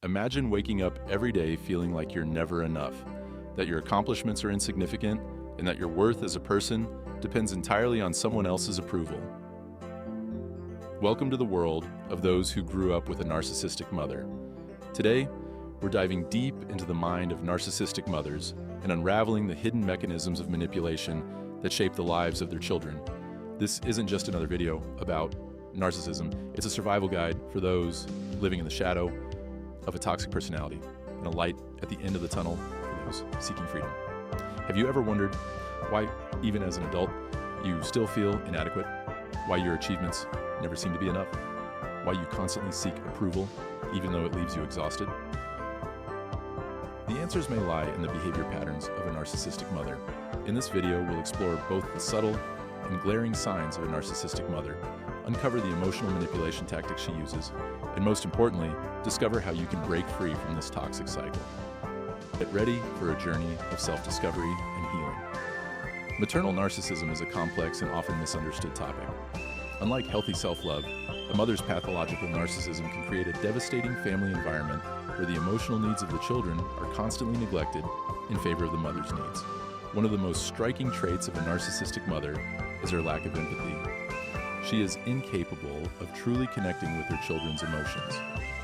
Imagine waking up every day feeling like you're never enough, that your accomplishments are insignificant, and that your worth as a person depends entirely on someone else's approval. Welcome to the world of those who grew up with a narcissistic mother. Today, we're diving deep into the mind of narcissistic mothers and unraveling the hidden mechanisms of manipulation that shape the lives of their children. This isn't just another video about narcissism, it's a survival guide for those living in the shadow of a toxic personality and a light at the end of the tunnel for those seeking freedom. Have you ever wondered why, even as an adult, you still feel inadequate? Why your achievements never seem to be enough? Why you constantly seek approval, even though it leaves you exhausted? The answers may lie in the behavior patterns of a narcissistic mother. In this video, we'll explore both the subtle and glaring signs of a narcissistic mother, uncover the emotional manipulation tactics she uses, and most importantly, discover how you can break free from this toxic cycle. Get ready for a journey of self-discovery and healing. Maternal narcissism is a complex and often misunderstood topic. Unlike healthy self-love, a mother's pathological narcissism can create a devastating family environment where the emotional needs of the children are constantly neglected in favor of the mother's needs. One of the most striking traits of a narcissistic mother is her lack of empathy. She is incapable of truly connecting with her children's emotions,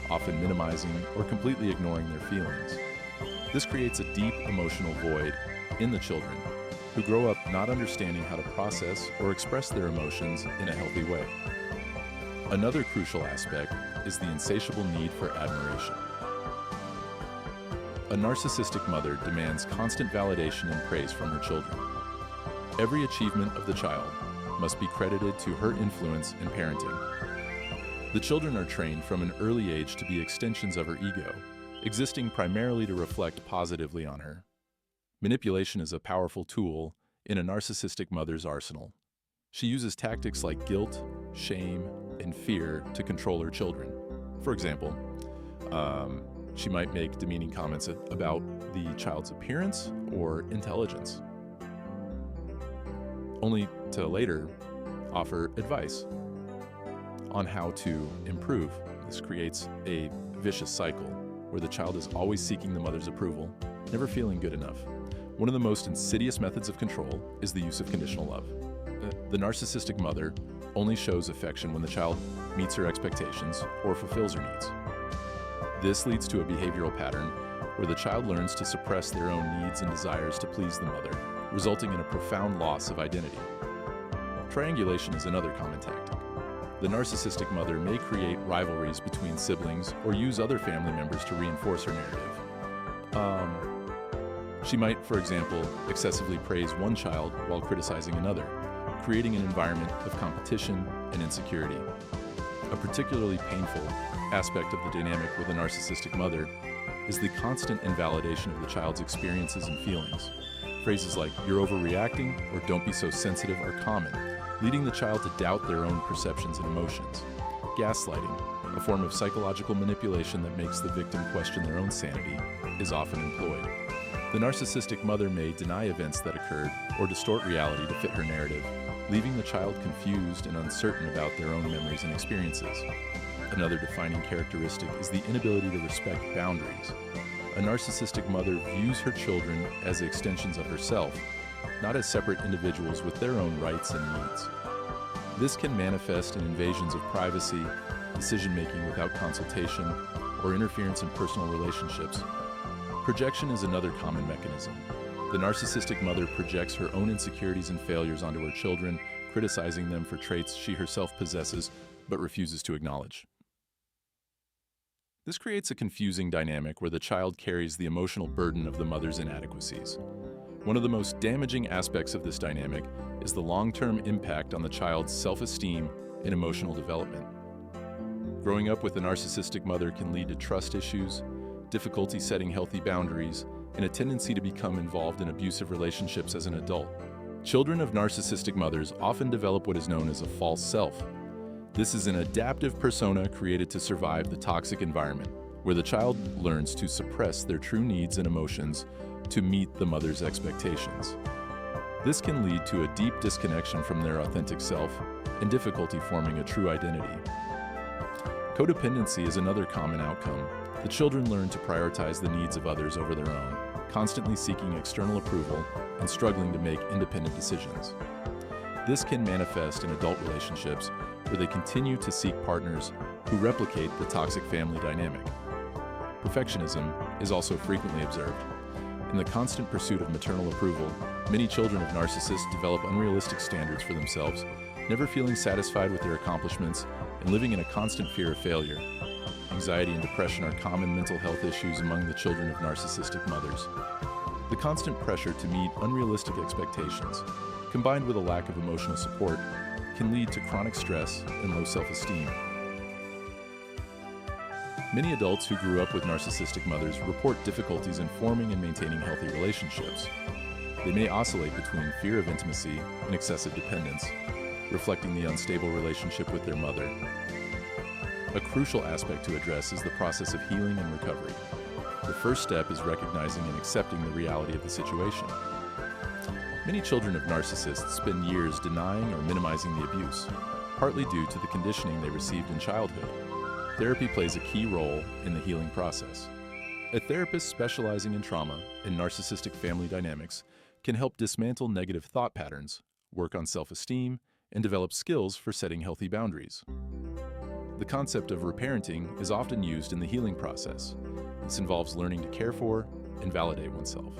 often minimizing or completely ignoring their feelings. This creates a deep emotional void in the children, who grow up not understanding how to process or express their emotions in a healthy way. Another crucial aspect is the insatiable need for admiration. A narcissistic mother demands constant validation and praise from her children. Every achievement of the child must be credited to her influence in parenting. The children are trained from an early age to be extensions of her ego, existing primarily to reflect positively on her. Manipulation is a powerful tool in a narcissistic mother's arsenal. She uses tactics like guilt, shame, and fear to control her children. For example, she might make demeaning comments about the child's appearance or intelligence, only to later offer advice on how to improve. This creates a vicious cycle where the child is always seeking the mother's approval, never feeling good enough. One of the most insidious methods of control is the use of conditional love. The narcissistic mother only shows affection when the child meets her expectations or fulfills her needs. This leads to a behavioral pattern where the child learns to suppress their own needs and desires to please the mother, resulting in a profound loss of identity. Triangulation is another common tactic. The narcissistic mother may create rivalries between siblings or use other family members to reinforce her narrative. She might, for example, excessively praise one child while criticizing another, creating an environment of competition and insecurity. A particularly painful aspect of the dynamic with a narcissistic mother is the constant invalidation of the child's experiences and feelings. Phrases like, "you're overreacting," or "don't be so sensitive" are common, leading the child to doubt their own perceptions and emotions. Gaslighting, a form of psychological manipulation that makes the victim question their own sanity, is often employed. The narcissistic mother may deny events that occurred or distort reality to fit her narrative, leaving the child confused and uncertain about their own memories and experiences. Another defining characteristic is the inability to respect boundaries. A narcissistic mother views her children as extensions of herself, not as separate individuals with their own rights and needs. This can manifest in invasions of privacy, decision-making without consultation, or interference in personal relationships. Projection is another common mechanism. The narcissistic mother projects her own insecurities and failures onto her children, criticizing them for traits she herself possesses but refuses to acknowledge. This creates a confusing dynamic where the child carries the emotional burden of the mother's inadequacies. One of the most damaging aspects of this dynamic is the long-term impact on the child's self-esteem and emotional development. Growing up with a narcissistic mother can lead to trust issues, difficulty setting healthy boundaries, and a tendency to become involved in abusive relationships as an adult. Children of narcissistic mothers often develop what is known as a false self. This is an adaptive persona created to survive the toxic environment, where the child learns to suppress their true needs and emotions to meet the mother's expectations. This can lead to a deep disconnection from their authentic self and difficulty forming a true identity. Codependency is another common outcome, The children learn to prioritize the needs of others over their own, constantly seeking external approval and struggling to make independent decisions. This can manifest in adult relationships where they continue to seek partners who replicate the toxic family dynamic. Perfectionism is also frequently observed. In the constant pursuit of maternal approval, many children of narcissists develop unrealistic standards for themselves, never feeling satisfied with their accomplishments and living in a constant fear of failure. Anxiety and depression are common mental health issues among the children of narcissistic mothers. The constant pressure to meet unrealistic expectations, combined with a lack of emotional support, can lead to chronic stress and low self-esteem. Many adults who grew up with narcissistic mothers report difficulties in forming and maintaining healthy relationships. They may oscillate between fear of intimacy and excessive dependence, reflecting the unstable relationship with their mother. A crucial aspect to address is the process of healing and recovery. The first step is recognizing and accepting the reality of the situation. Many children of narcissists spend years denying or minimizing the abuse, partly due to the conditioning they received in childhood. Therapy plays a key role in the healing process. A therapist specializing in trauma and narcissistic family dynamics can help dismantle negative thought patterns, work on self-esteem, and develop skills for setting healthy boundaries. The concept of reparenting is often used in the healing process. This involves learning to care for and validate oneself,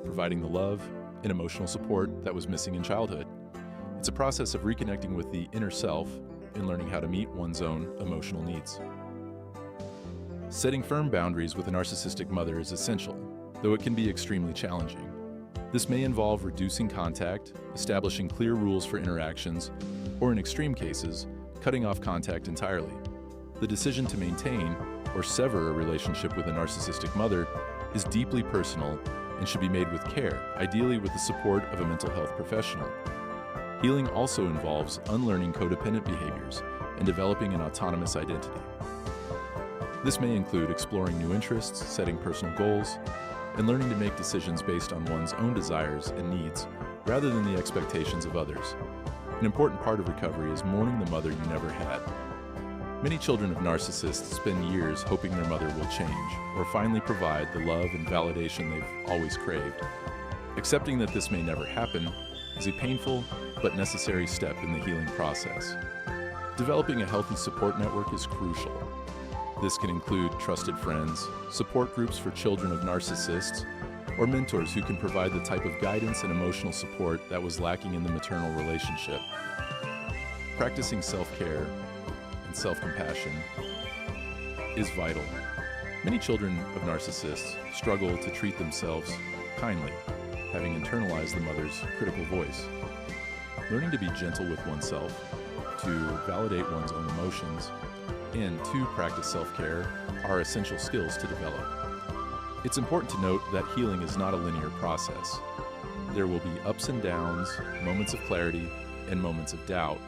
providing the love and emotional support that was missing in childhood. It's a process of reconnecting with the inner self and learning how to meet one's own emotional needs. Setting firm boundaries with a narcissistic mother is essential, though it can be extremely challenging. This may involve reducing contact, establishing clear rules for interactions, or in extreme cases, cutting off contact entirely. The decision to maintain or sever a relationship with a narcissistic mother is deeply personal and should be made with care, ideally with the support of a mental health professional. Healing also involves unlearning codependent behaviors and developing an autonomous identity. This may include exploring new interests, setting personal goals, and learning to make decisions based on one's own desires and needs rather than the expectations of others. An important part of recovery is mourning the mother you never had. Many children of narcissists spend years hoping their mother will change or finally provide the love and validation they've always craved. Accepting that this may never happen is a painful but necessary step in the healing process. Developing a healthy support network is crucial. This can include trusted friends, support groups for children of narcissists, or mentors who can provide the type of guidance and emotional support that was lacking in the maternal relationship. Practicing self-care and self-compassion is vital. Many children of narcissists struggle to treat themselves kindly, having internalized the mother's critical voice. Learning to be gentle with oneself, to validate one's own emotions, and to practice self-care are essential skills to develop. It's important to note that healing is not a linear process. There will be ups and downs, moments of clarity, and moments of doubt.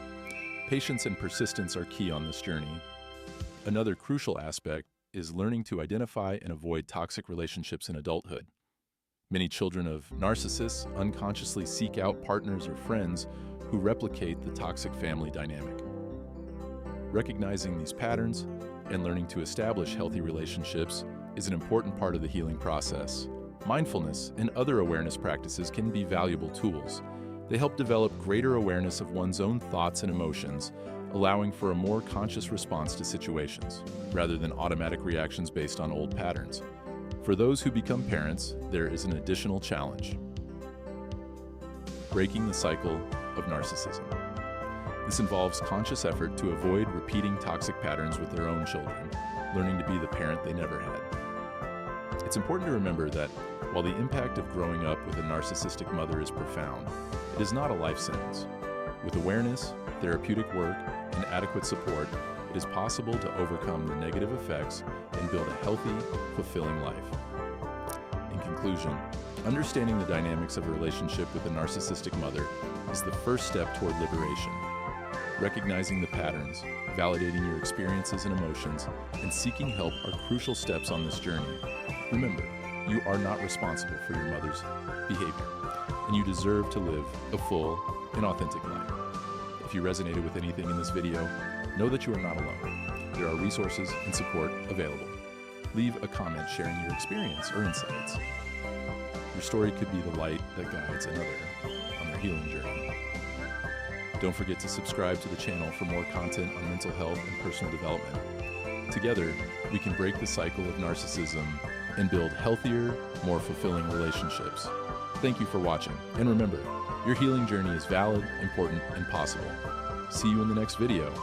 Patience and persistence are key on this journey. Another crucial aspect is learning to identify and avoid toxic relationships in adulthood. Many children of narcissists unconsciously seek out partners or friends who replicate the toxic family dynamic. Recognizing these patterns and learning to establish healthy relationships is an important part of the healing process. Mindfulness and other awareness practices can be valuable tools. They help develop greater awareness of one's own thoughts and emotions, allowing for a more conscious response to situations, rather than automatic reactions based on old patterns. For those who become parents, there is an additional challenge: breaking the cycle of narcissism. This involves conscious effort to avoid repeating toxic patterns with their own children, learning to be the parent they never had. It's important to remember that while the impact of growing up with a narcissistic mother is profound, it is not a life sentence. With awareness, therapeutic work, and adequate support, it is possible to overcome the negative effects and build a healthy, fulfilling life. In conclusion, understanding the dynamics of a relationship with a narcissistic mother is the first step toward liberation. Recognizing the patterns, validating your experiences and emotions, and seeking help are crucial steps on this journey. Remember, you are not responsible for your mother's behavior, and you deserve to live a full and authentic life. If you resonated with anything in this video, know that you are not alone. There are resources and support available. Leave a comment sharing your experience or insights. Your story could be the light that guides another on their healing journey. Don't forget to subscribe to the channel for more content on mental health and personal development. Together, we can break the cycle of narcissism and build healthier, more fulfilling relationships. Thank you for watching, and remember, your healing journey is valid, important, and possible. See you in the next video.